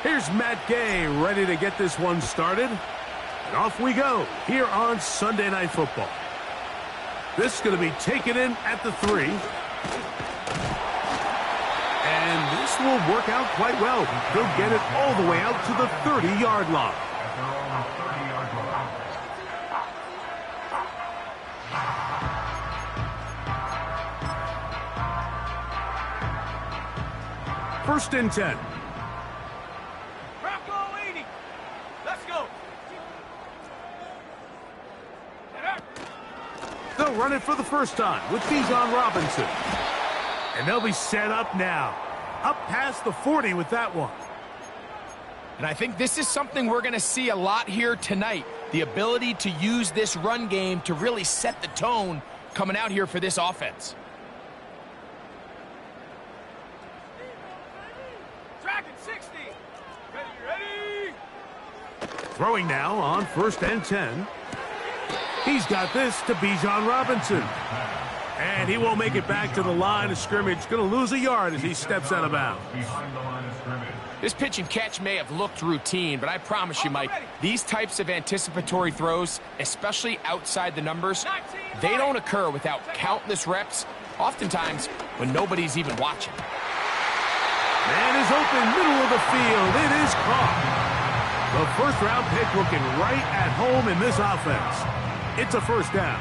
Here's Matt Gay ready to get this one started. And off we go here on Sunday Night Football. This is going to be taken in at the 3. And this will work out quite well. He'll get it all the way out to the 30-yard line. First and 10. Bronco 80. Let's go. They'll run it for the first time with Bijan Robinson. And they'll be set up now. Up past the 40 with that one. And I think this is something we're going to see a lot here tonight. The ability to use this run game to really set the tone coming out here for this offense. Dragon 60. Ready. Throwing now on first and 10. He's got this to Bijan Robinson. And he won't make it back to the line of scrimmage. Going to lose a yard as he steps out of bounds. This pitch and catch may have looked routine, but I promise you, Mike, these types of anticipatory throws, especially outside the numbers, they don't occur without countless reps, oftentimes when nobody's even watching. Man is open, middle of the field. It is caught. The first-round pick looking right at home in this offense. It's a first down.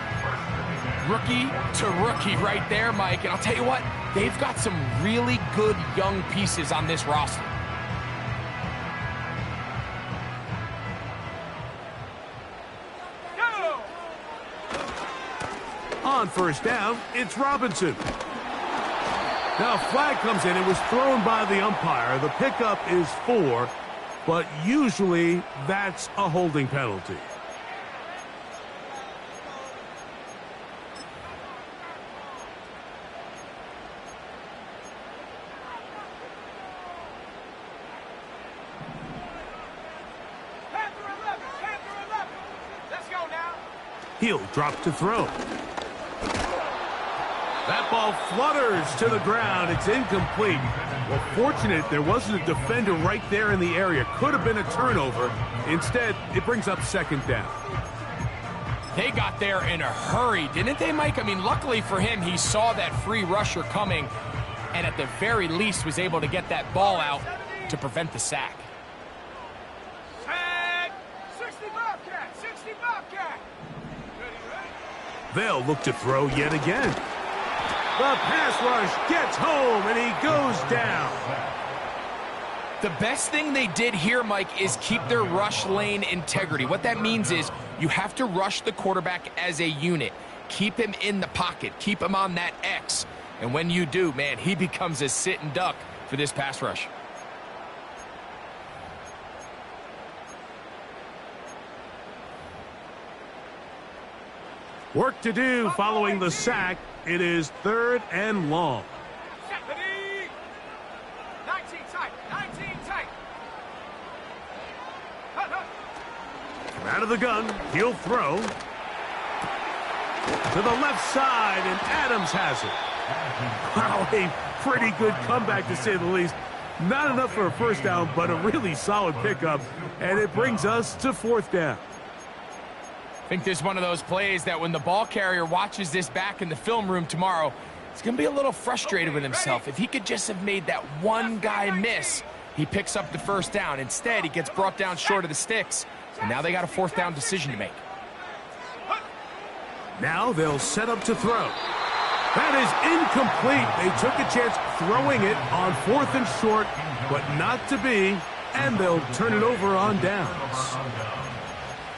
Rookie to rookie right there, Mike. And I'll tell you what, they've got some really good young pieces on this roster. Go! On first down, it's Robinson. Now a flag comes in. It was thrown by the umpire. The pickup is 4, but usually that's a holding penalty. He'll drop to throw. That ball flutters to the ground. It's incomplete. Well, fortunate there wasn't a defender right there in the area. Could have been a turnover. Instead, it brings up second down. They got there in a hurry, didn't they, Mike? I mean, luckily for him, he saw that free rusher coming and at the very least was able to get that ball out to prevent the sack. Sack! 60 Bobcat! 60 Bobcat! They'll look to throw yet again. The pass rush gets home, and he goes down. The best thing they did here, Mike, is keep their rush lane integrity. What that means is you have to rush the quarterback as a unit. Keep him in the pocket. Keep him on that X. And when you do, man, he becomes a sit and duck for this pass rush. Work to do following the sack. It is 3rd and long. 19 tight. 19 tight. From out of the gun, he'll throw. To the left side, and Adams has it. Wow, a pretty good comeback to say the least. Not enough for a first down, but a really solid pickup. And it brings us to 4th down. I think this is one of those plays that when the ball carrier watches this back in the film room tomorrow, he's going to be a little frustrated with himself. If he could just have made that one guy miss, he picks up the first down. Instead, he gets brought down short of the sticks, and now they got a 4th down decision to make. Now they'll set up to throw. That is incomplete. They took a chance throwing it on 4th and short, but not to be, and they'll turn it over on downs.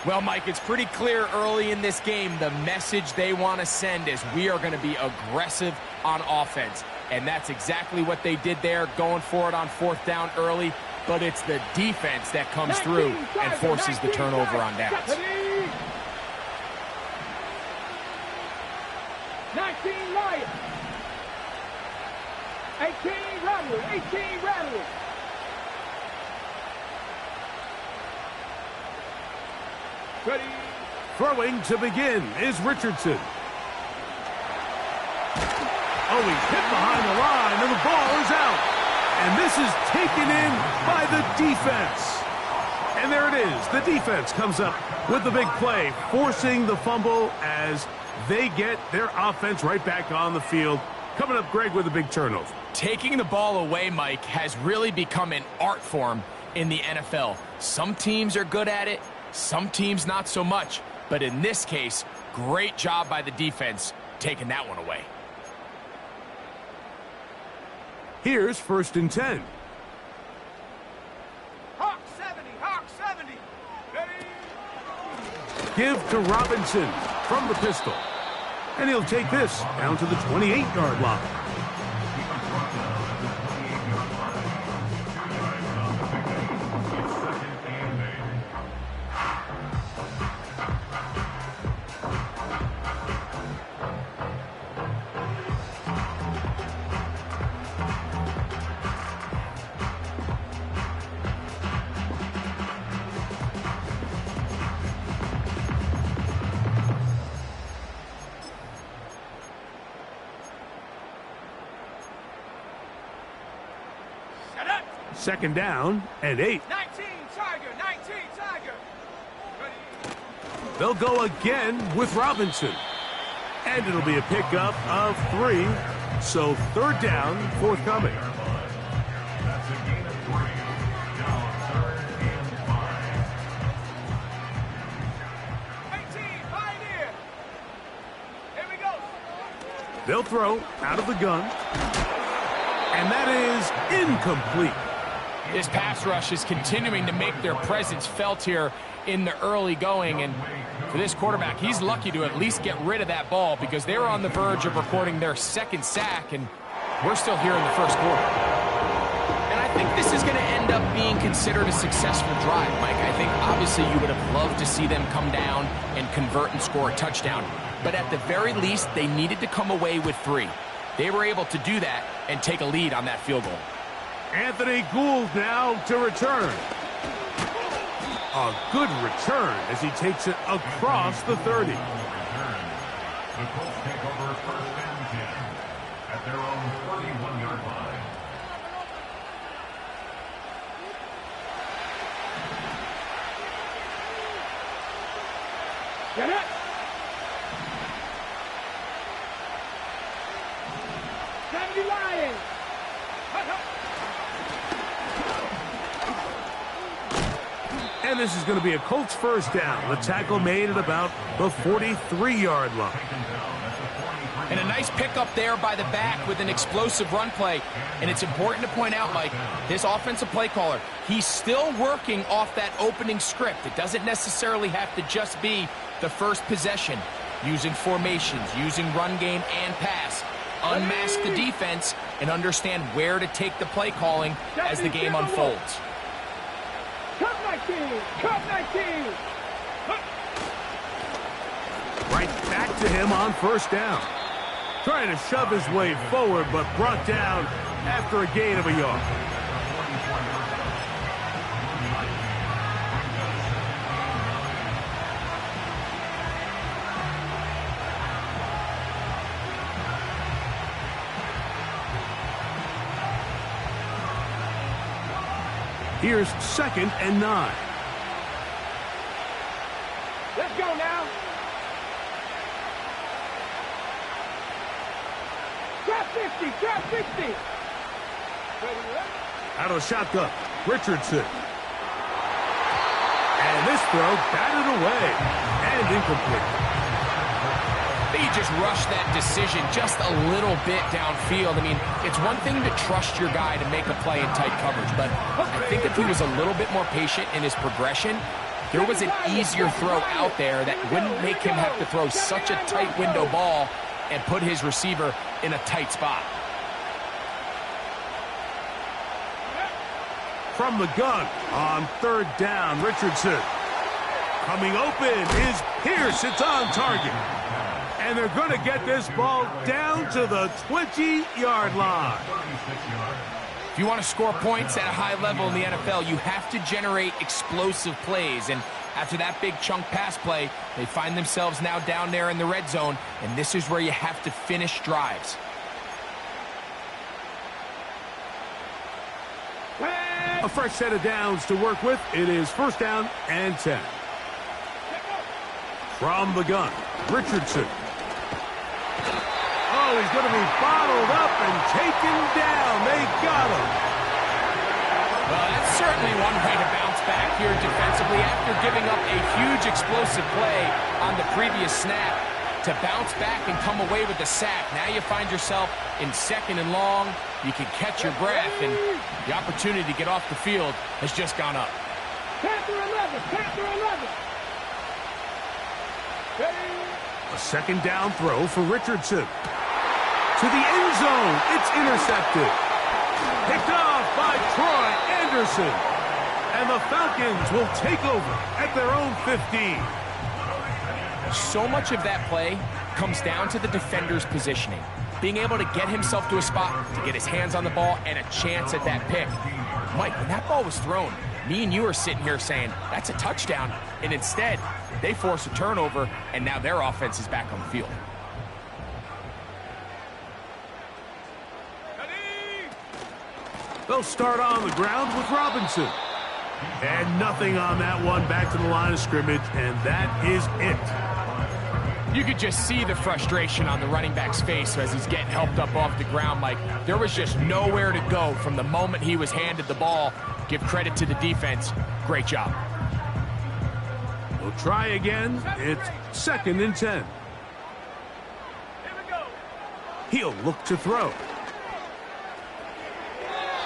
Well, Mike, it's pretty clear early in this game the message they want to send is we are going to be aggressive on offense. And that's exactly what they did there, going for it on 4th down early. But it's the defense that comes through and forces the turnover on downs. 19 Lions. 18 Rattlers. 18 Rattlers. Ready. Throwing to begin is Richardson. Oh, he's hit behind the line, and the ball is out. And this is taken in by the defense. And there it is. The defense comes up with the big play, forcing the fumble as they get their offense right back on the field. Coming up, Greg, with a big turnover. Taking the ball away, Mike, has really become an art form in the NFL. Some teams are good at it, some teams not so much. But in this case, great job by the defense taking that one away. Here's 1st and 10. Hawk 70, Hawk 70. Ready? Give to Robinson from the pistol. And he'll take this down to the 28-yard line. Second down and 8. 19, Tiger, 19, Tiger. Ready? They'll go again with Robinson. And it'll be a pickup of 3. So 3rd down, forthcoming. They'll throw out of the gun. And that is incomplete. This pass rush is continuing to make their presence felt here in the early going. And for this quarterback, he's lucky to at least get rid of that ball because they were on the verge of recording their 2nd sack, and we're still here in the 1st quarter. And I think this is going to end up being considered a successful drive, Mike. I think obviously you would have loved to see them come down and convert and score a touchdown. But at the very least, they needed to come away with 3. They were able to do that and take a lead on that field goal. Anthony Gould now to return. A good return as he takes it across the 30. The Colts take over 1st and 10 at their own 31-yard line. Get it! Lions! And this is going to be a Colts 1st down. The tackle made at about the 43-yard line. And a nice pickup there by the back with an explosive run play. And it's important to point out, Mike, this offensive play caller, he's still working off that opening script. It doesn't necessarily have to just be the first possession. Using formations, using run game and pass. Unmask the defense and understand where to take the play calling as the game unfolds. Cut 19! Cut 19! Right back to him on 1st down. Trying to shove his way forward, but brought down after a gain of a yard. Here's 2nd and 9. Let's go now. Trap 50, trap 50. Out of the shotgun, Richardson. And this throw batted away and incomplete. He just rushed that decision just a little bit downfield. I mean, it's one thing to trust your guy to make a play in tight coverage, but I think if he was a little bit more patient in his progression, there was an easier throw out there that wouldn't make him have to throw such a tight window ball and put his receiver in a tight spot. From the gun on 3rd down, Richardson. Coming open is Pierce. It's on target. And they're going to get this ball down to the 20-yard line. If you want to score points at a high level in the NFL, you have to generate explosive plays. And after that big chunk pass play, they find themselves now down there in the red zone. And this is where you have to finish drives. A fresh set of downs to work with. It is first down and 10. From the gun, Richardson. Oh, he's going to be bottled up and taken down. They got him. Well, that's certainly one way to bounce back here defensively after giving up a huge explosive play on the previous snap. To bounce back and come away with a sack. Now you find yourself in second and long. You can catch your breath, and the opportunity to get off the field has just gone up. Panther 11, Panther 11. A second down throw for Richardson. To the end zone. It's intercepted. Picked off by Troy Anderson. And the Falcons will take over at their own 15. So much of that play comes down to the defender's positioning. Being able to get himself to a spot, to get his hands on the ball, and a chance at that pick. Mike, when that ball was thrown, me and you are sitting here saying, that's a touchdown. And instead, they force a turnover, and now their offense is back on the field. They'll start on the ground with Robinson. And nothing on that one, back to the line of scrimmage, and that is it. You could just see the frustration on the running back's face as he's getting helped up off the ground, Mike. There was just nowhere to go from the moment he was handed the ball. Give credit to the defense. Great job. We'll try again. It's second and 10. Here we go. He'll look to throw.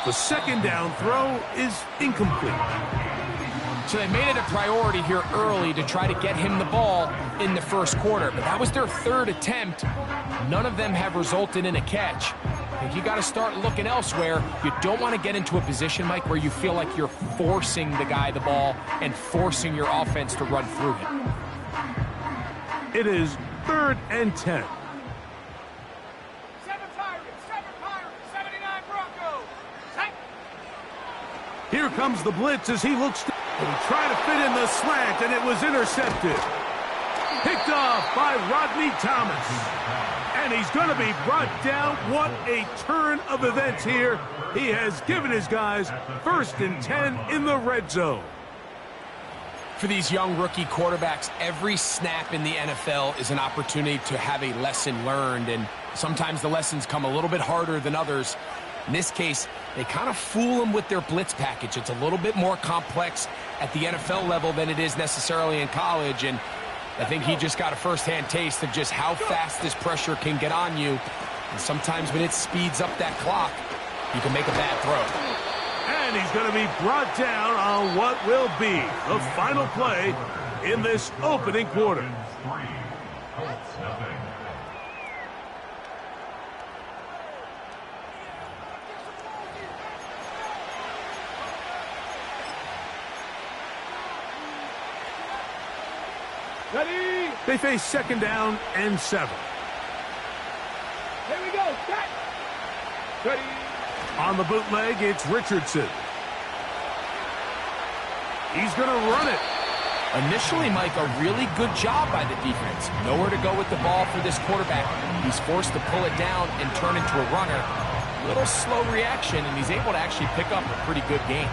The second down throw is incomplete. So they made it a priority here early to try to get him the ball in the first quarter. But that was their third attempt. None of them have resulted in a catch. I think you got to start looking elsewhere. You don't want to get into a position, Mike, where you feel like you're forcing the guy the ball and forcing your offense to run through him. It is third and 10. 7 Pirates, 79 Broncos. Hey. Here comes the blitz as he looks to try to fit in the slant, and it was intercepted. Picked off by Rodney Thomas. And he's going to be brought down. What a turn of events here. He has given his guys first and 10 in the red zone. For these young rookie quarterbacks, every snap in the NFL is an opportunity to have a lesson learned, and sometimes the lessons come a little bit harder than others. In this case, they kind of fool them with their blitz package. It's a little bit more complex at the NFL level than it is necessarily in college, and I think he just got a first-hand taste of just how fast this pressure can get on you. And sometimes when it speeds up that clock, you can make a bad throw. And he's going to be brought down on what will be the final play in this opening quarter. Ready? They face second down and 7. Here we go. Set. Ready? On the bootleg, it's Richardson. He's going to run it. Initially, Mike, a really good job by the defense. Nowhere to go with the ball for this quarterback. He's forced to pull it down and turn into a runner. Little slow reaction, and he's able to actually pick up a pretty good game.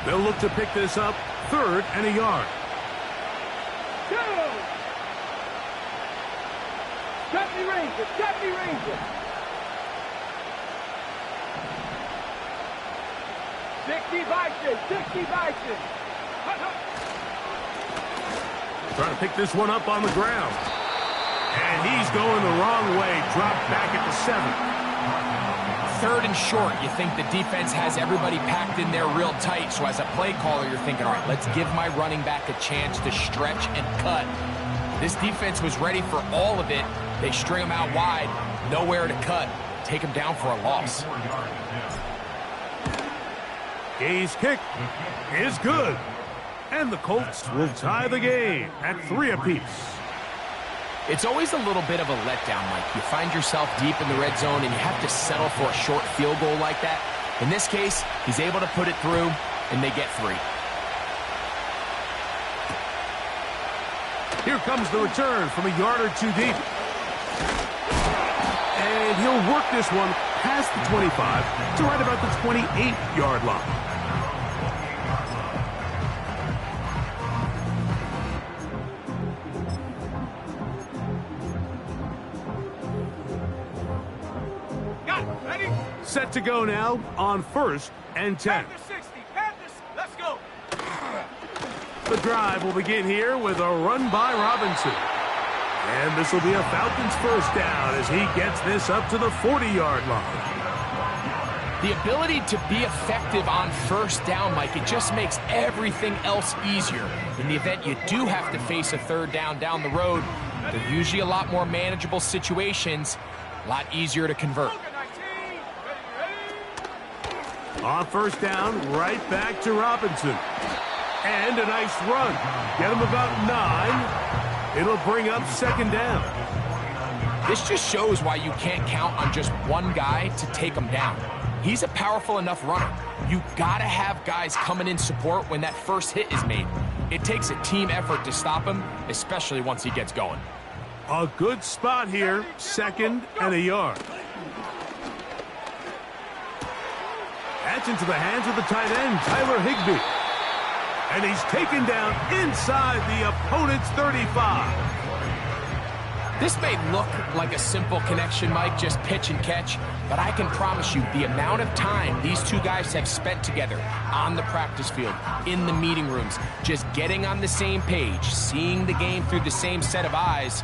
They'll look to pick this up, third and a yard. Go. 70 Rangers, 70 Rangers. 60 Bison, 60 Bison. Trying to pick this one up on the ground. And he's going the wrong way, dropped back at the 7. Third and short, you think the defense has everybody packed in there real tight. So as a play caller, you're thinking, all right, let's give my running back a chance to stretch and cut. This defense was ready for all of it. They string him out wide, nowhere to cut. Take him down for a loss. Gay's kick is good. And the Colts will tie the game at 3 apiece. It's always a little bit of a letdown, Mike. You find yourself deep in the red zone and you have to settle for a short field goal like that. In this case, he's able to put it through and they get 3. Here comes the return from a yard or two deep. And he'll work this one past the 25 to right about the 28-yard line. Set to go now on 1st and 10. Panthers 60. Panthers, let's go. The drive will begin here with a run by Robinson. And this will be a Falcons first down as he gets this up to the 40-yard line. The ability to be effective on first down, Mike, it just makes everything else easier. In the event you do have to face a third down the road, they're usually a lot more manageable situations, a lot easier to convert. On first down, right back to Robinson. And a nice run. Get him about 9. It'll bring up second down. This just shows why you can't count on just one guy to take him down. He's a powerful enough runner. You gotta have guys coming in support when that first hit is made. It takes a team effort to stop him, especially once he gets going. A good spot here, 2nd and a yard. That's into the hands of the tight end, Tyler Higbee. And he's taken down inside the opponent's 35. This may look like a simple connection, Mike, just pitch and catch, but I can promise you the amount of time these two guys have spent together on the practice field, in the meeting rooms, just getting on the same page, seeing the game through the same set of eyes,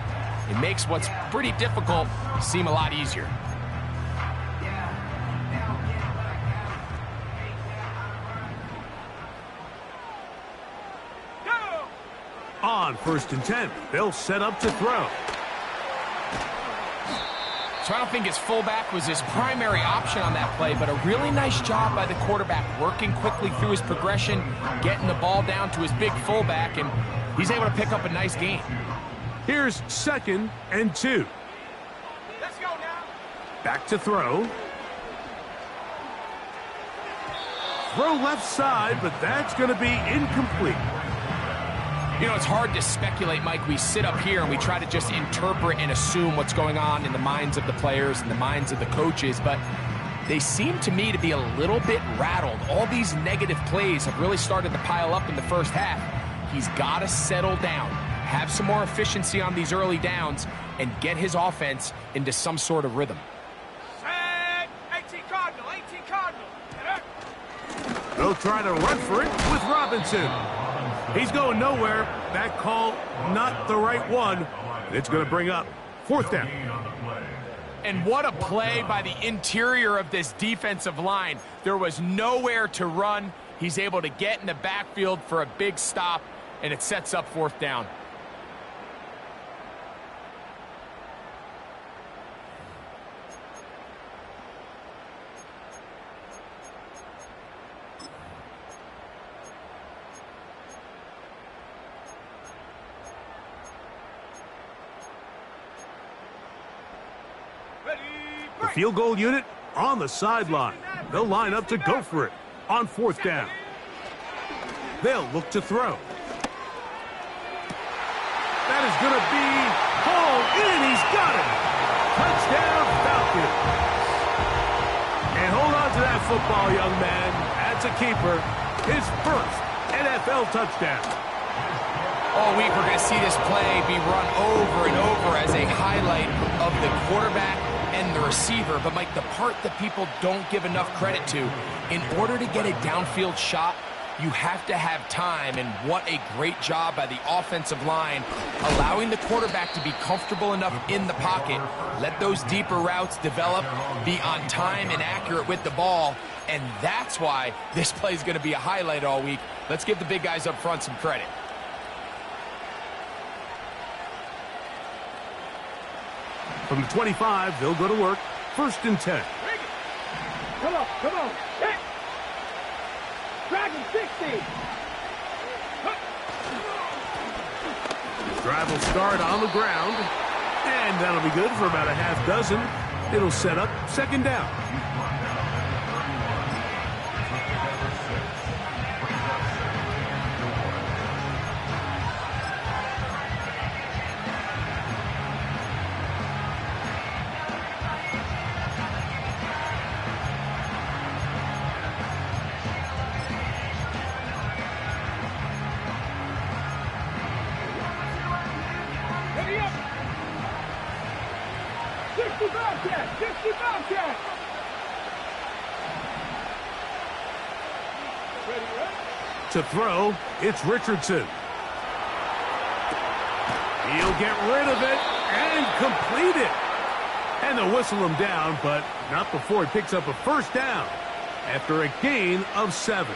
it makes what's pretty difficult seem a lot easier. On 1st and 10, they'll set up to throw. So I don't think his fullback was his primary option on that play, but a really nice job by the quarterback working quickly through his progression, getting the ball down to his big fullback, and he's able to pick up a nice gain. Here's 2nd and 2. Let's go now. Back to throw. Throw left side, but that's going to be incomplete. You know, it's hard to speculate, Mike. We sit up here and we try to just interpret and assume what's going on in the minds of the players and the minds of the coaches, but they seem to me to be a little bit rattled. All these negative plays have really started to pile up in the first half. He's got to settle down, have some more efficiency on these early downs, and get his offense into some sort of rhythm. Set. 18 Cardinal. 18 Cardinal. They'll try to run for it with Robinson. He's going nowhere. That call, not the right one. It's going to bring up 4th down. And what a play by the interior of this defensive line. There was nowhere to run. He's able to get in the backfield for a big stop, and it sets up 4th down. The field goal unit on the sideline. They'll line up to go for it on 4th down. They'll look to throw. That is going to be hauled in. He's got it. Touchdown, Falcons. And hold on to that football, young man. That's a keeper. His first NFL touchdown. All week we're going to see this play be run over and over as a highlight of the quarterback and the receiver. But, Mike, the part that people don't give enough credit to, in order to get a downfield shot, you have to have time, and what a great job by the offensive line, allowing the quarterback to be comfortable enough in the pocket, let those deeper routes develop, be on time and accurate with the ball, and that's why this play is going to be a highlight all week. Let's give the big guys up front some credit. From the 25, they'll go to work. 1st and 10. Come on, come on. Hit. Dragon 60. Drive will start on the ground. And that'll be good for about a half dozen. It'll set up 2nd down. 60 Bobcat! 60 Bobcat! To throw, it's Richardson. He'll get rid of it and complete it. And they'll whistle him down, but not before he picks up a first down after a gain of 7.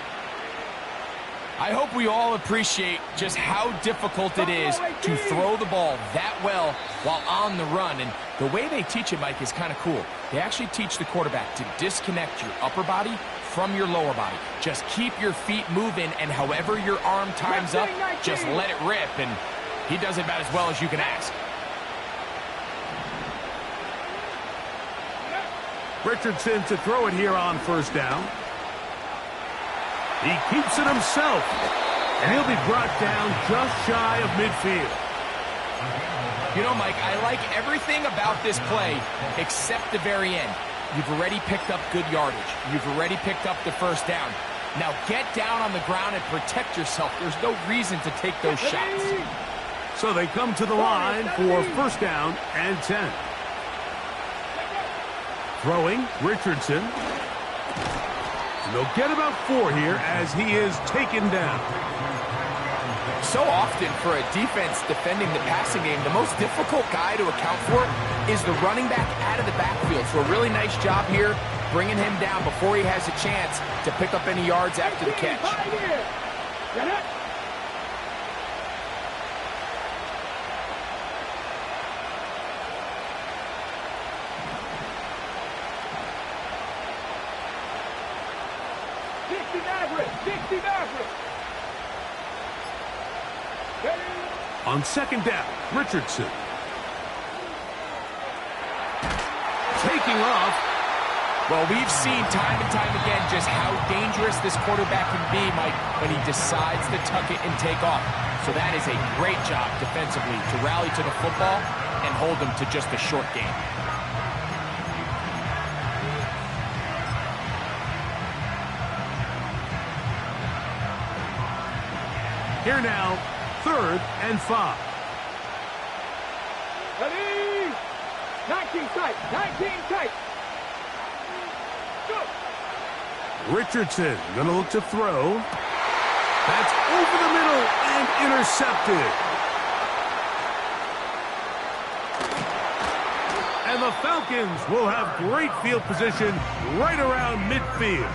I hope we all appreciate just how difficult it is to throw the ball that well while on the run. And the way they teach it, Mike, is kind of cool. They actually teach the quarterback to disconnect your upper body from your lower body. Just keep your feet moving, and however your arm times up, just let it rip. And he does it about as well as you can ask. Richardson to throw it here on first down. He keeps it himself, and he'll be brought down just shy of midfield. You know, Mike, I like everything about this play except the very end. You've already picked up good yardage. You've already picked up the first down. Now get down on the ground and protect yourself. There's no reason to take those shots. So they come to the line for first down and 10. Throwing, Richardson. And they'll get about 4 here as he is taken down. So often for a defense defending the passing game, the most difficult guy to account for is the running back out of the backfield. So a really nice job here bringing him down before he has a chance to pick up any yards after the catch. On second down, Richardson. Taking off. Well, we've seen time and time again just how dangerous this quarterback can be, Mike, when he decides to tuck it and take off. So that is a great job defensively to rally to the football and hold them to just a short game. Here now, 3rd and 5. Ready? 19 tight, 19 tight. Go. Richardson gonna look to throw. That's over the middle and intercepted. And the Falcons will have great field position right around midfield.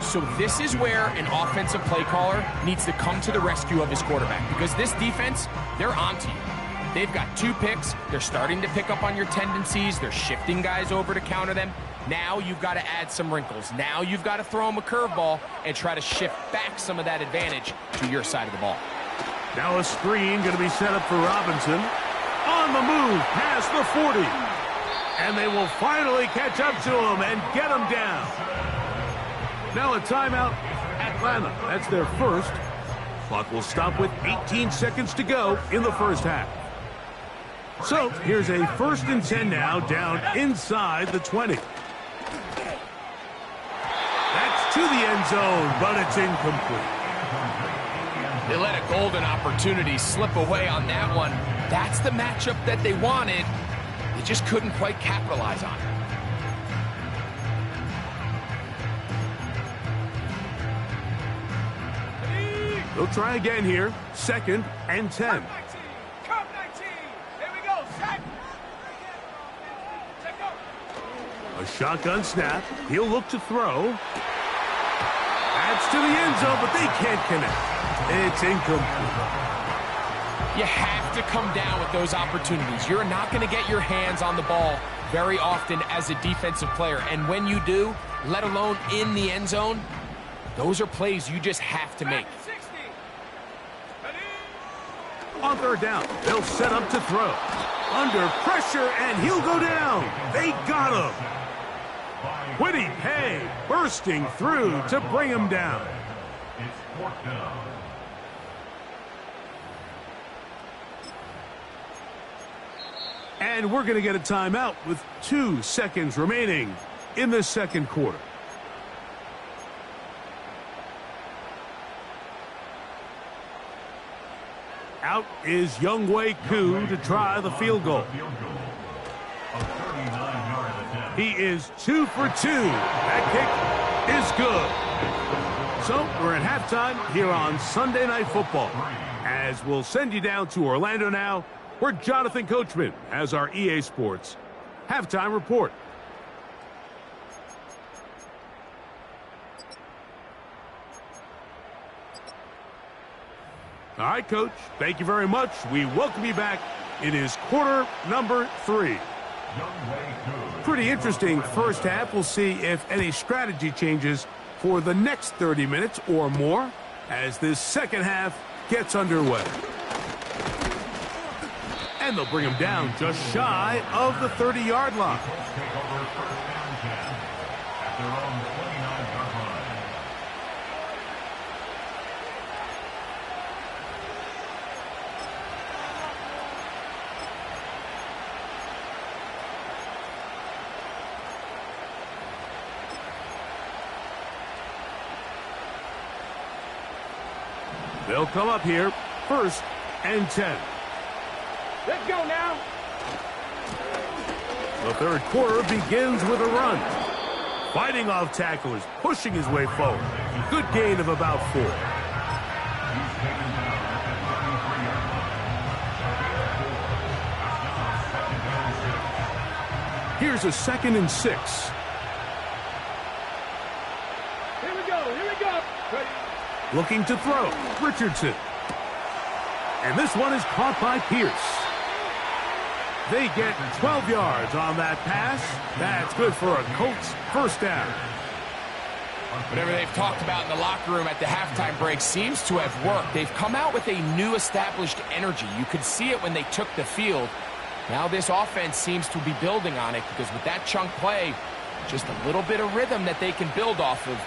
So this is where an offensive play caller needs to come to the rescue of his quarterback, because this defense, they're onto you. They've got 2 picks. They're starting to pick up on your tendencies. They're shifting guys over to counter them. Now you've got to add some wrinkles. Now you've got to throw them a curveball and try to shift back some of that advantage to your side of the ball. Now a screen going to be set up for Robinson. On the move past the 40. And they will finally catch up to him and get him down. Now a timeout, Atlanta. That's their first. Clock will stop with 18 seconds to go in the first half. So here's a 1st and 10 now, down inside the 20. That's to the end zone, but it's incomplete. They let a golden opportunity slip away on that one. That's the matchup that they wanted. They just couldn't quite capitalize on it. They'll try again here. 2nd and 10. Come 19. Here we go. Set. Check go. A shotgun snap. He'll look to throw. That's to the end zone, but they can't connect. It's incomplete. You have to come down with those opportunities. You're not going to get your hands on the ball very often as a defensive player. And when you do, let alone in the end zone, those are plays you just have to make. On 3rd down, they'll set up to throw. Under pressure, and he'll go down. They got him. Whitty Hay bursting through to bring him down. It's 4th down. And we're going to get a timeout with 2 seconds remaining in the second quarter. Out is Younghoe Koo to try the field goal. He is 2 for 2. That kick is good. So we're at halftime here on Sunday Night Football. As we'll send you down to Orlando now, where Jonathan Coachman has our EA Sports halftime report. All right, Coach, thank you very much. We welcome you back. It is quarter number 3. Pretty interesting first half. We'll see if any strategy changes for the next 30 minutes or more as this second half gets underway. And they'll bring him down just shy of the 30-yard line. They'll come up here, 1st and 10. Let's go now. The third quarter begins with a run. Fighting off tacklers, pushing his way forward. Good gain of about 4. Here's a 2nd and 6. Here we go. Ready. Looking to throw, Richardson. And this one is caught by Pierce. They get 12 yards on that pass. That's good for a Colts first down. Whatever they've talked about in the locker room at the halftime break seems to have worked. They've come out with a new established energy. You could see it when they took the field. Now this offense seems to be building on it because with that chunk play, just a little bit of rhythm that they can build off of.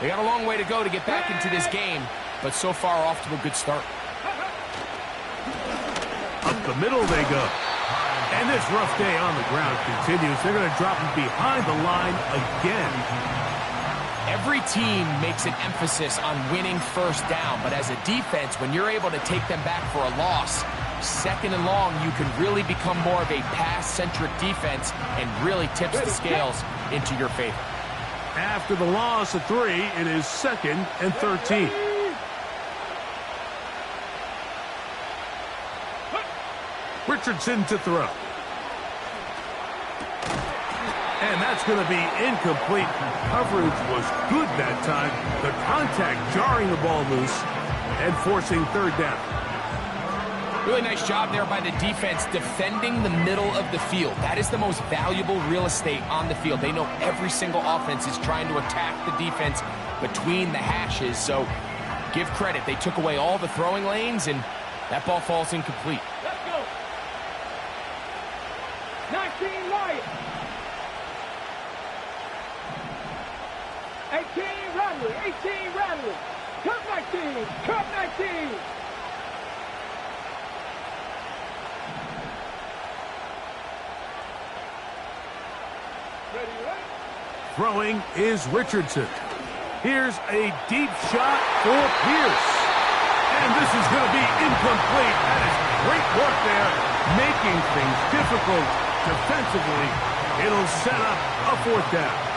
They got a long way to go to get back into this game, but so far off to a good start. Up the middle they go. And this rough day on the ground continues. They're going to drop him behind the line again. Every team makes an emphasis on winning first down, but as a defense, when you're able to take them back for a loss, 2nd and long, you can really become more of a pass-centric defense and really tips the scales into your favor. After the loss of 3, it is 2nd and 13. Richardson to throw. And that's going to be incomplete. Coverage was good that time. The contact jarring the ball loose and forcing 3rd down. Really nice job there by the defense defending the middle of the field. That is the most valuable real estate on the field. They know every single offense is trying to attack the defense between the hashes. So give credit. They took away all the throwing lanes, and that ball falls incomplete. Let's go. 19 Lions. 18 Rattler. 18 Rattler. Cut 19. Cut 19. Throwing is Richardson. Here's a deep shot for Pierce. And this is going to be incomplete. That is great work there, making things difficult defensively. It'll set up a 4th down.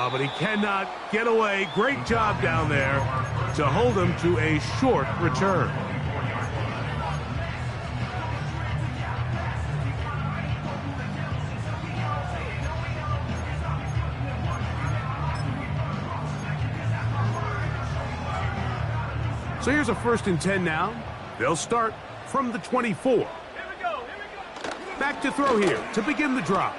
But he cannot get away. Great job down there to hold him to a short return. So here's a 1st and 10 now. They'll start from the 24. Here we go. Back to throw here to begin the drop.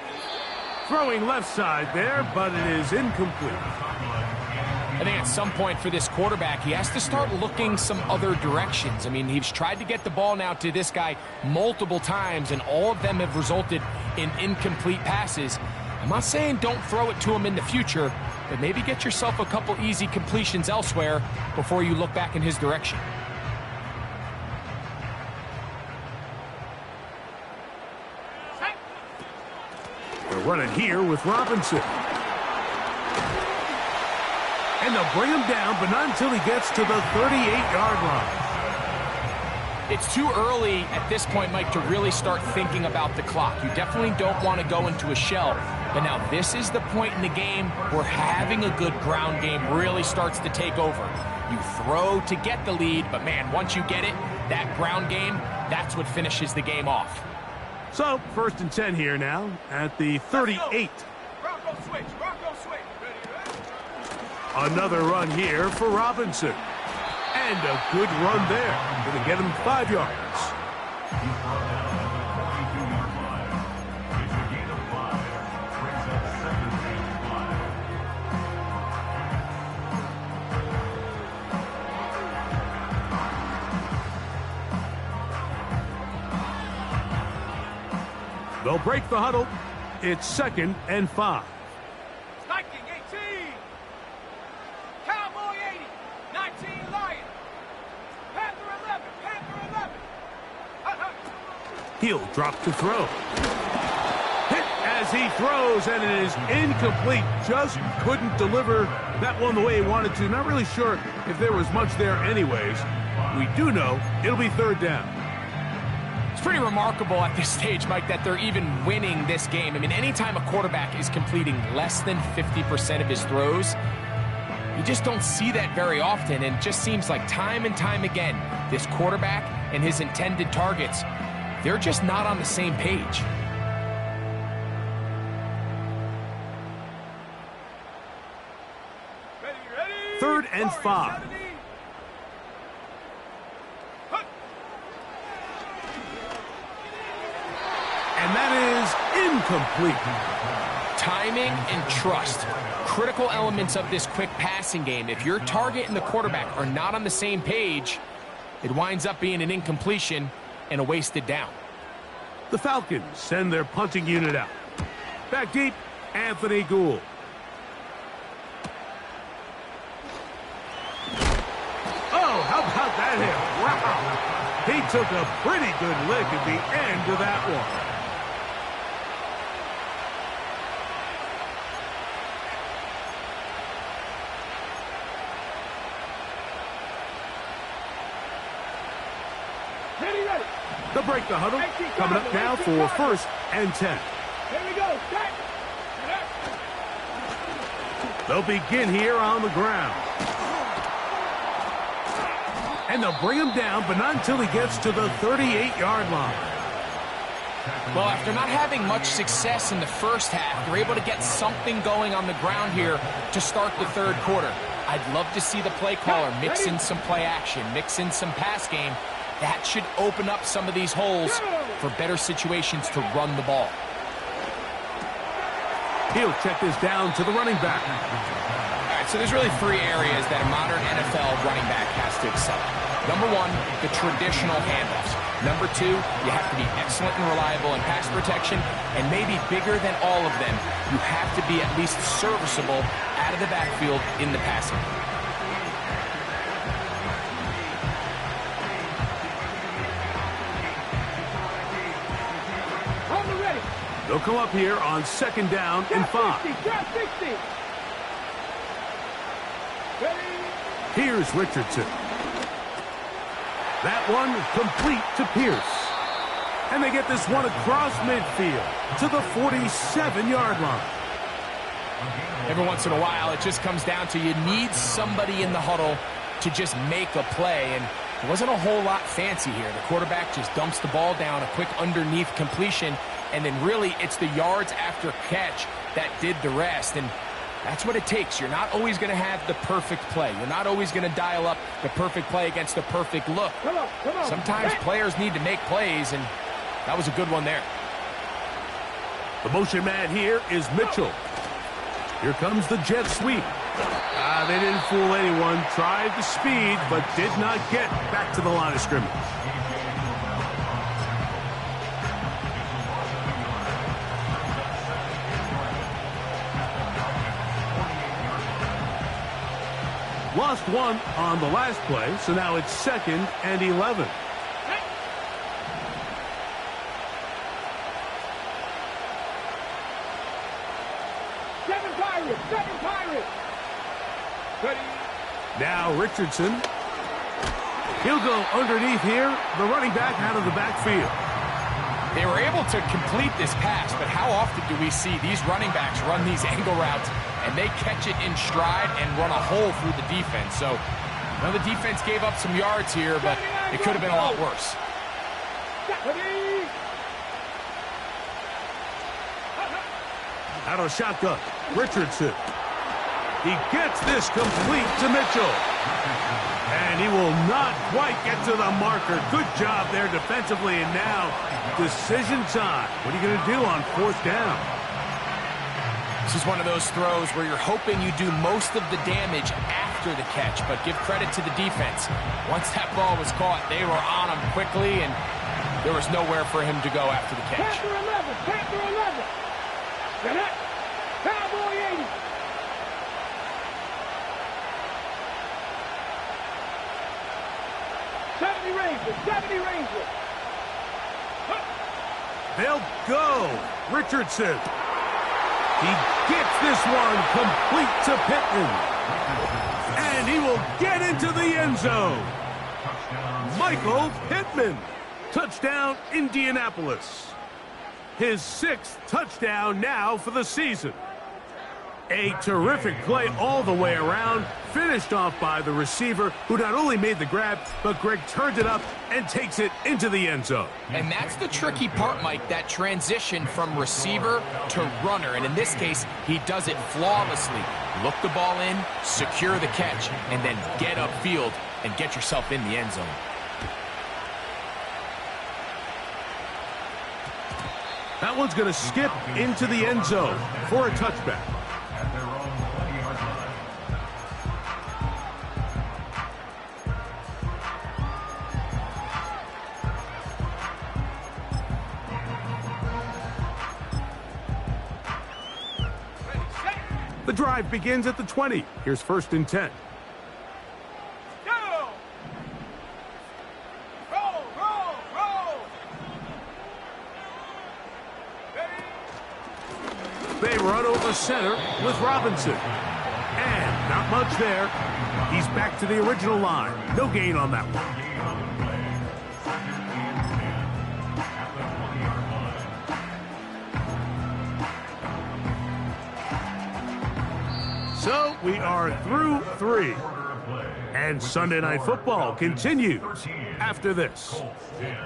Throwing left side there, but it is incomplete. I think at some point for this quarterback, he has to start looking some other directions. I mean, he's tried to get the ball now to this guy multiple times, and all of them have resulted in incomplete passes. I'm not saying don't throw it to him in the future, but maybe get yourself a couple easy completions elsewhere before you look back in his direction. Running here with Robinson. And they'll bring him down, but not until he gets to the 38-yard line. It's too early at this point, Mike, to really start thinking about the clock. You definitely don't want to go into a shell. But now this is the point in the game where having a good ground game really starts to take over. You throw to get the lead, but man, once you get it, that ground game, that's what finishes the game off. So, 1st and 10 here now at the 38. Bronco switch. Bronco switch. Another run here for Robinson. And a good run there. Going to get him 5 yards. He's brought down at the 42-yard line. It's a gain of 5. Brings up 2nd and 5. They'll break the huddle. It's 2nd and 5. Viking 18. Cowboy 80. 19 Lion. Panther 11. Panther 11. He'll drop to throw. Hit as he throws, and it is incomplete. Just couldn't deliver that one the way he wanted to. Not really sure if there was much there anyways. We do know it'll be 3rd down. It's pretty remarkable at this stage, Mike, that they're even winning this game. I mean, anytime a quarterback is completing less than 50% of his throws, you just don't see that very often, and it just seems like time and time again, this quarterback and his intended targets, they're just not on the same page. Ready. 3rd and 5. And that is incomplete. Timing and trust, critical elements of this quick passing game. If your target and the quarterback are not on the same page, it winds up being an incompletion and a wasted down. The Falcons send their punting unit out. Back deep, Anthony Gould. Oh, how about that hit? Wow. He took a pretty good lick at the end of that one. Ready. They'll break the huddle. Coming up now for 1st and 10. Here we go. Set. They'll begin here on the ground. And they'll bring him down, but not until he gets to the 38-yard line. Well, after not having much success in the first half, they're able to get something going on the ground here to start the 3rd quarter. I'd love to see the play caller mix in some play action, mix in some pass game. That should open up some of these holes for better situations to run the ball. He'll check this down to the running back. All right, so there's really 3 areas that a modern NFL running back has to excel at. Number 1, the traditional handoffs. Number 2, you have to be excellent and reliable in pass protection. And maybe bigger than all of them, you have to be at least serviceable out of the backfield in the passing. They'll come up here on 2nd down and 5. 60. Ready. Here's Richardson. That one complete to Pierce. And they get this one across midfield to the 47-yard line. Every once in a while, it just comes down to you need somebody in the huddle to just make a play. And it wasn't a whole lot fancy here. The quarterback just dumps the ball down, a quick underneath completion. And then really, it's the yards after catch that did the rest. And that's what it takes. You're not always going to have the perfect play. You're not always going to dial up the perfect play against the perfect look. Come on. Sometimes players need to make plays, and that was a good one there. The motion man here is Mitchell. Here comes the jet sweep. They didn't fool anyone. Tried the speed, but did not get back to the line of scrimmage. Lost one on the last play, so now it's 2nd and 11. Pirates. Second Pirates. Ready. Now Richardson. He'll go underneath here. The running back out of the backfield. They were able to complete this pass, but how often do we see these running backs run these angle routes and they catch it in stride and run a hole through the defense? So, well, the defense gave up some yards here, but it could have been a lot worse. Out of shotgun, Richardson. He gets this complete to Mitchell. And he will not quite get to the marker. Good job there defensively, and now decision time. What are you going to do on fourth down? This is one of those throws where you're hoping you do most of the damage after the catch, but give credit to the defense. Once that ball was caught, they were on him quickly, and there was nowhere for him to go after the catch. Panther 11. Panther 11. Get up. Cowboy 80. Ranger, 70 Ranger. They'll go. Richardson. He gets this one complete to Pittman. And he will get into the end zone. Michael Pittman. Touchdown, Indianapolis. His 6th touchdown now for the season. A terrific play all the way around, finished off by the receiver, who not only made the grab, but Greg turned it up and takes it into the end zone. And that's the tricky part, Mike, that transition from receiver to runner. And in this case, he does it flawlessly. Look the ball in, secure the catch, and then get upfield and get yourself in the end zone. That one's going to skip into the end zone for a touchback. At their own 20-yard line. The drive begins at the 20. Here's 1st and 10. Go! Roll, roll, roll! They run over center with Robinson. And not much there. He's back to the original line. No gain on that one. So we are through 3. And Sunday Night Football continues after this. Colts 10.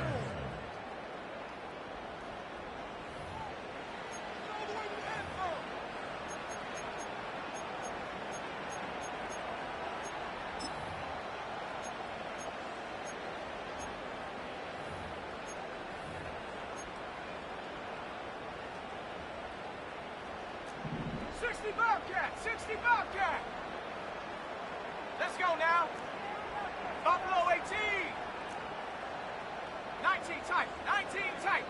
Bobcat! 60 Bobcat! Let's go now. Buffalo 18. 19 tight. 19 tight.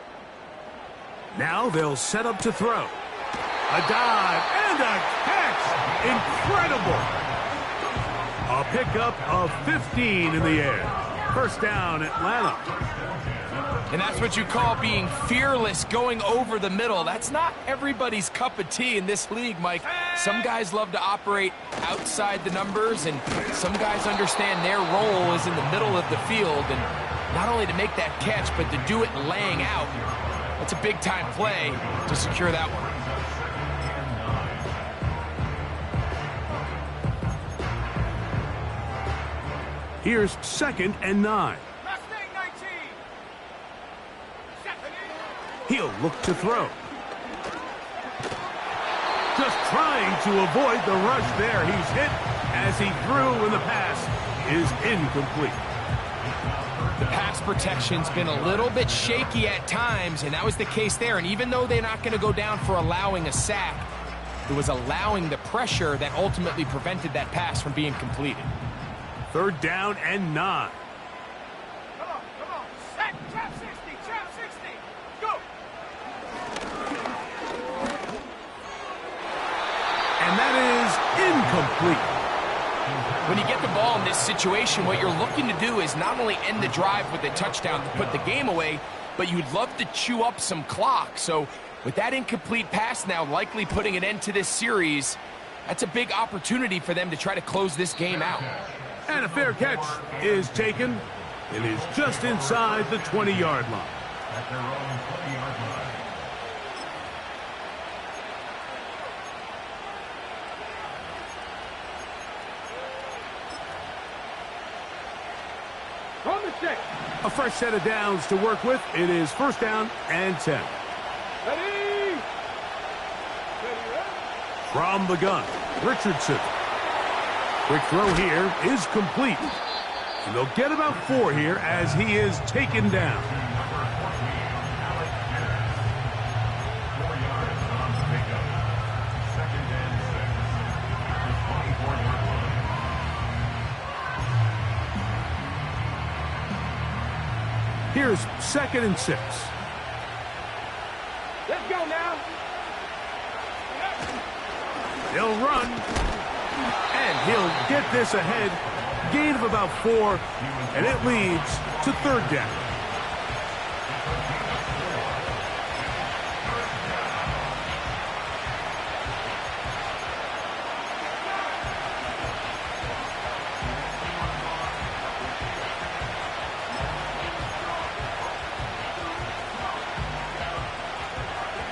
Now they'll set up to throw. A dive and a catch. Incredible. A pickup of 15 in the air. First down, Atlanta. And that's what you call being fearless, going over the middle. That's not everybody's cup of tea in this league, Mike. Some guys love to operate outside the numbers, and some guys understand their role is in the middle of the field, and not only to make that catch, but to do it laying out. That's a big-time play to secure that one. Here's 2nd and 9. He'll look to throw. Just trying to avoid the rush there. He's hit as he threw when the pass is incomplete. The pass protection's been a little bit shaky at times, and that was the case there. And even though they're not going to go down for allowing a sack, it was allowing the pressure that ultimately prevented that pass from being completed. 3rd down and 9. Come on. Set. Trap 60. Trap 60. Go. And that is incomplete. When you get the ball in this situation, what you're looking to do is not only end the drive with a touchdown to put the game away, but you'd love to chew up some clock. So With that incomplete pass now likely putting an end to this series, that's a big opportunity for them to try to close this game out. And a fair catch is taken. It is just inside the 20-yard line. At their own 20-yard line. From the 6. A fresh set of downs to work with. It is first down and 10. Ready? From the gun, Richardson. Quick throw here is complete. And they'll get about 4 here as he is taken down. Number 14, Alex Harris. 4 yards on the pickup. Second and 6. At the 24-yard line. Here's second and 6. Let's go now. He'll run. And he'll get this ahead. Gain of about 4. And it leads to third down.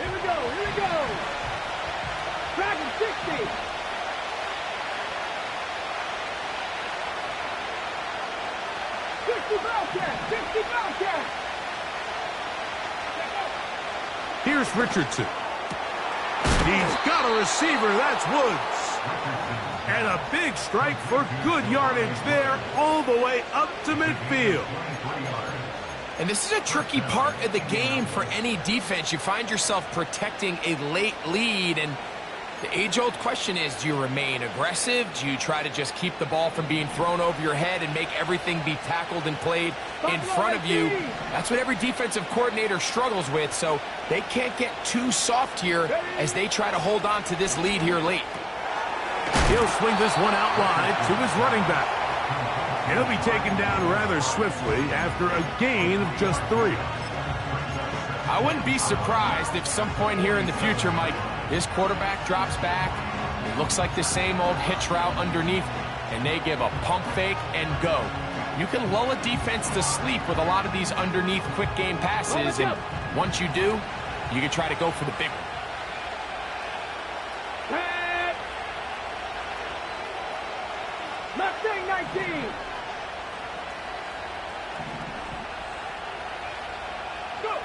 Here we go. Dragon 60. 60 Bobcat. Here's Richardson. He's got a receiver. That's Woods. And a big strike for good yardage there all the way up to midfield. And this is a tricky part of the game for any defense. You find yourself protecting a late lead, and the age-old question is, do you remain aggressive? Do you try to just keep the ball from being thrown over your head and make everything be tackled and played in front of you? That's what every defensive coordinator struggles with, so they can't get too soft here as they try to hold on to this lead here late. He'll swing this one out wide to his running back. And he'll be taken down rather swiftly after a gain of just 3. I wouldn't be surprised if some point here in the future, Mike, this quarterback drops back. It looks like the same old hitch route underneath, and they give a pump fake and go. You can lull a defense to sleep with a lot of these underneath quick game passes, and once you do, you can try to go for the big one. Mustang 19. Go.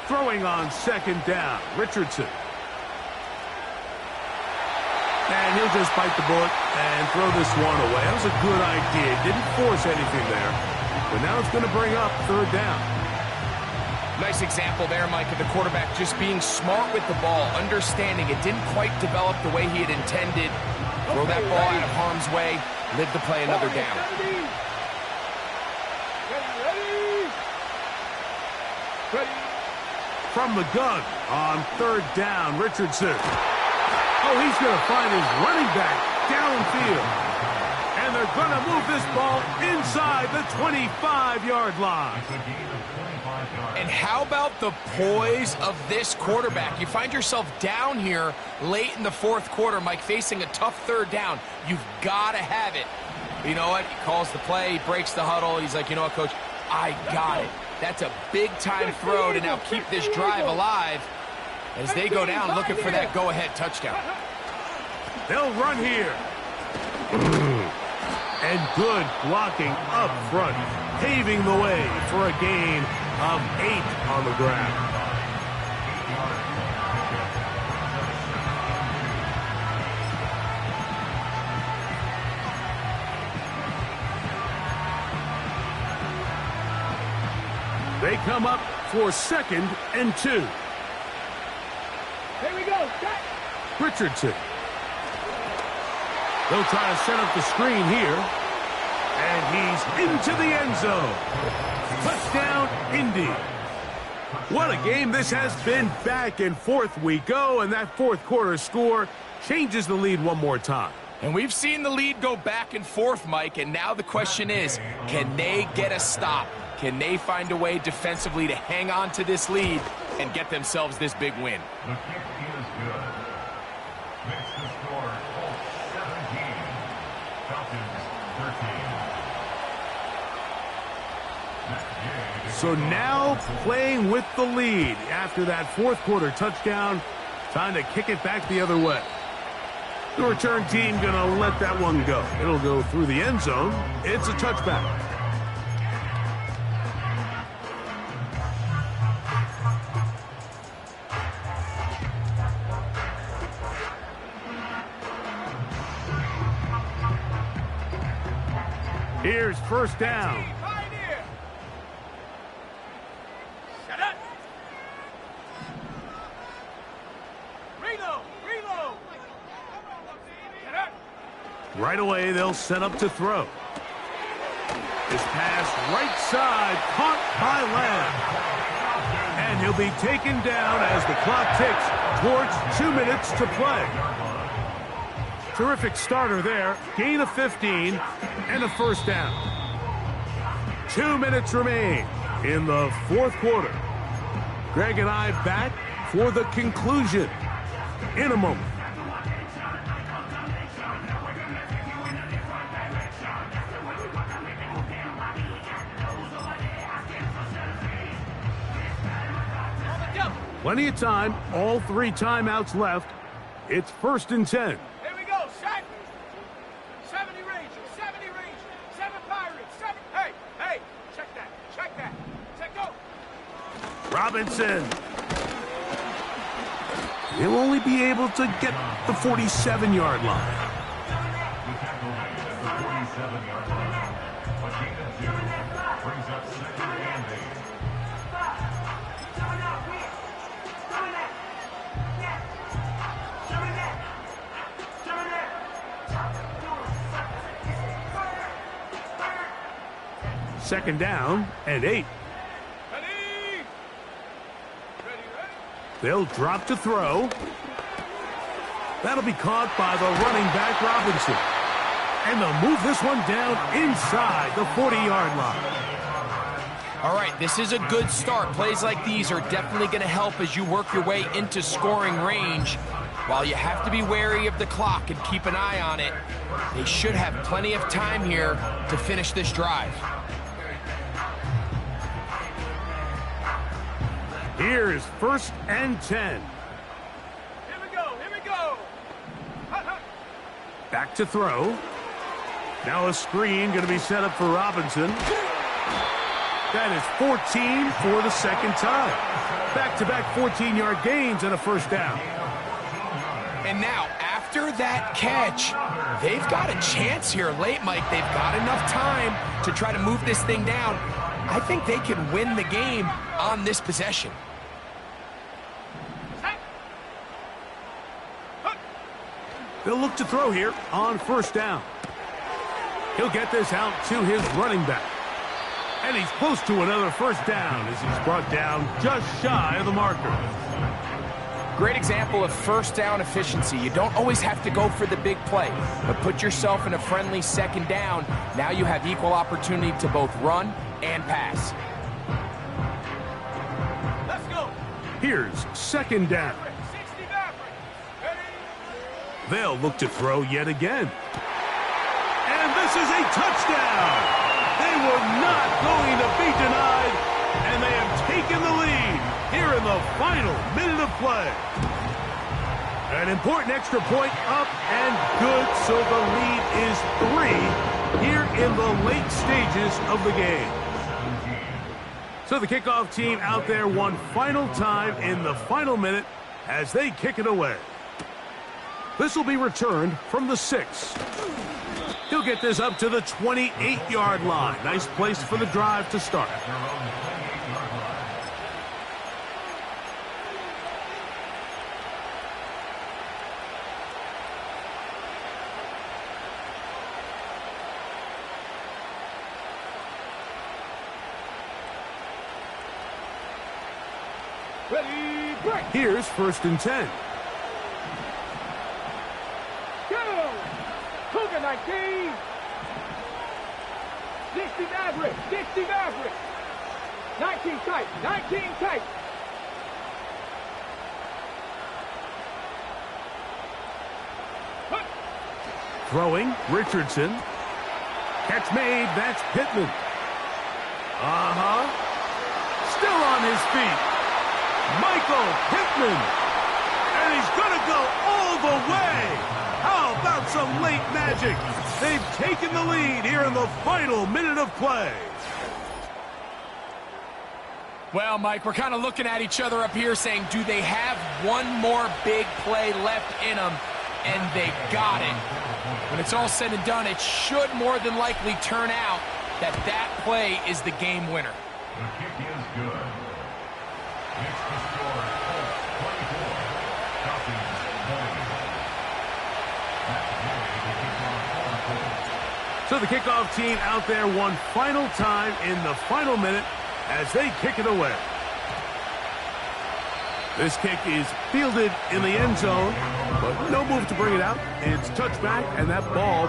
Throwing on second down, Richardson. And he'll just bite the bullet and throw this one away. That was a good idea. Didn't force anything there. But now it's going to bring up third down. Nice example there, Mike, of the quarterback just being smart with the ball, understanding it didn't quite develop the way he had intended. Throw that ball out of harm's way, live to play another down. Ready. From the gun on third down, Richardson. Oh, he's going to find his running back downfield. And they're going to move this ball inside the 25-yard line. And how about the poise of this quarterback? You find yourself down here late in the fourth quarter, Mike, facing a tough third down. You've got to have it. You know what? He calls the play, he breaks the huddle. He's like, you know what, Coach? I got it. That's a big-time throw to now keep this drive alive as they go down looking for that go-ahead touchdown. They'll run here. And good blocking up front, paving the way for a gain of 8 on the ground. They come up for second and 2. Here we go. Cut. Richardson. They'll try to set up the screen here. And he's into the end zone. Touchdown, Indy. What a game this has been. Back and forth we go, and that fourth quarter score changes the lead one more time. And we've seen the lead go back and forth, Mike, and now the question is, can they get a stop? Can they find a way defensively to hang on to this lead and get themselves this big win. The kick is good. Makes the score Colts 17, Falcons 13. So now playing with the lead after that fourth quarter touchdown, time to kick it back the other way. The return team going to let that one go. It'll go through the end zone. It's a touchback. Here's first down. Right away, they'll set up to throw. This pass right side, caught by Lamb. And he'll be taken down as the clock ticks towards 2 minutes to play. Terrific starter there. Gain of 15 and a first down. 2 minutes remain in the fourth quarter. Greg and I back for the conclusion in a moment. Plenty of time, all 3 timeouts left. It's 1st and 10. Here we go, set. 70 range, 7 Pirates, 7. Hey, check that. Check, go. Robinson. He'll only be able to get the 47-yard line. The tackle at the 47-yard line. A gain of 2 brings up 2nd and 8. Second down and 8. Ready. They'll drop to throw. That'll be caught by the running back, Robinson. And they'll move this one down inside the 40-yard line. All right, this is a good start. Plays like these are definitely going to help as you work your way into scoring range. While you have to be wary of the clock and keep an eye on it, they should have plenty of time here to finish this drive. Here's 1st and 10. Here we go. Back to throw. Now a screen going to be set up for Robinson. That is 14 for the second time. Back-to-back 14-yard gains and a first down. And now, after that catch, they've got a chance here late, Mike. They've got enough time to try to move this thing down. I think they can win the game on this possession. They'll look to throw here on first down. He'll get this out to his running back. And he's close to another first down as he's brought down just shy of the marker. Great example of first down efficiency. You don't always have to go for the big play, but put yourself in a friendly second down. Now you have equal opportunity to both run and pass. Let's go. Here's second down. 60 Maverick. Ready. They'll look to throw yet again. And this is a touchdown. They were not going to be denied, and they have taken the lead here in the final minute of play. An important extra point up and good, so the lead is 3 here in the late stages of the game. So the kickoff team out there one final time in the final minute as they kick it away. This will be returned from the 6. He'll get this up to the 28-yard line. Nice place for the drive to start. Ready, break. Here's 1st and 10. Go. Cougar 19. 60 Maverick. 19 tight. Throwing, Richardson. Catch made, that's Pittman. Still on his feet. Michael Pittman. And he's going to go all the way. How about some late magic? They've taken the lead here in the final minute of play. Well, Mike, we're kind of looking at each other up here saying, do they have one more big play left in them? And they got it. When it's all said and done, it should more than likely turn out that that play is the game winner. The kick is good. Makes the score Colts 24, Falcons 20. So the kickoff team out there one final time in the final minute as they kick it away. This kick is fielded in the end zone, but no move to bring it out. It's touchback, and that ball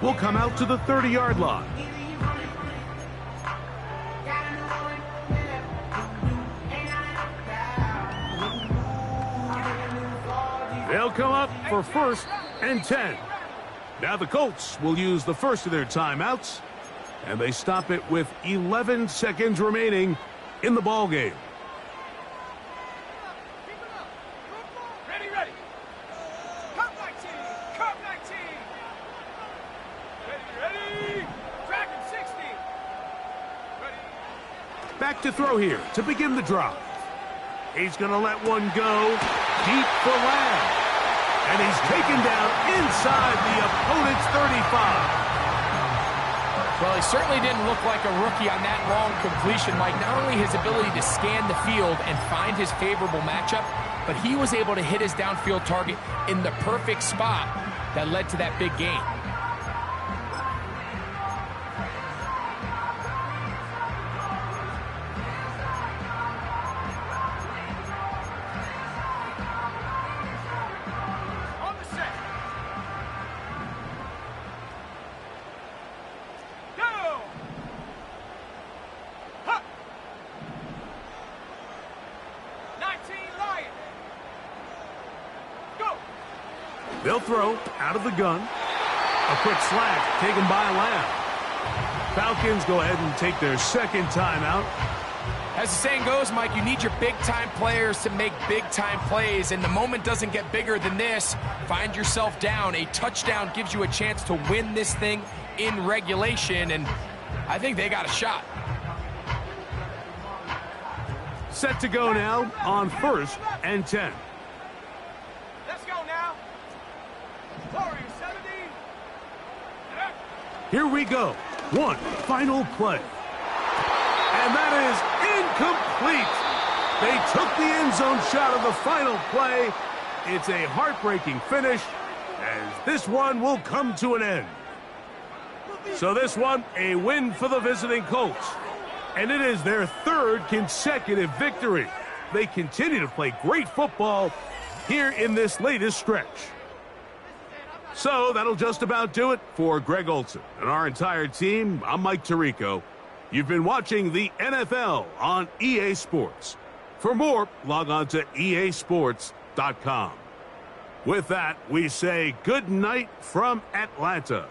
will come out to the 30-yard line. They'll come up for 1st and 10. Now the Colts will use the first of their timeouts, and they stop it with 11 seconds remaining in the ball game. Ready. Cut 19. Cut 19. Ready. Dragon 60. Ready. Back to throw here to begin the drive. He's going to let one go deep for Lamb. And he's taken down inside the opponent's 35. Well, he certainly didn't look like a rookie on that long completion, Mike. Not only his ability to scan the field and find his favorable matchup, but he was able to hit his downfield target in the perfect spot that led to that big gain. On the set. Go. Hut. 19 Lion. Go. They'll throw out of the gun. A quick slack taken by Lamb. Falcons go ahead and take their second timeout. As the saying goes, Mike, you need your big-time players to make big-time plays, and the moment doesn't get bigger than this. Find yourself down. A touchdown gives you a chance to win this thing in regulation, and I think they got a shot. Set to go now on 1st and 10. Let's go now. Glory 70. Here we go. One final play. And that is incomplete. They took the end zone shot of the final play. It's a heartbreaking finish as this one will come to an end. So this one, a win for the visiting Colts. And it is their 3rd consecutive victory. They continue to play great football here in this latest stretch. So that'll just about do it for Greg Olson and our entire team. I'm Mike Tirico. You've been watching the NFL on EA Sports. For more, log on to easports.com. With that, we say good night from Atlanta.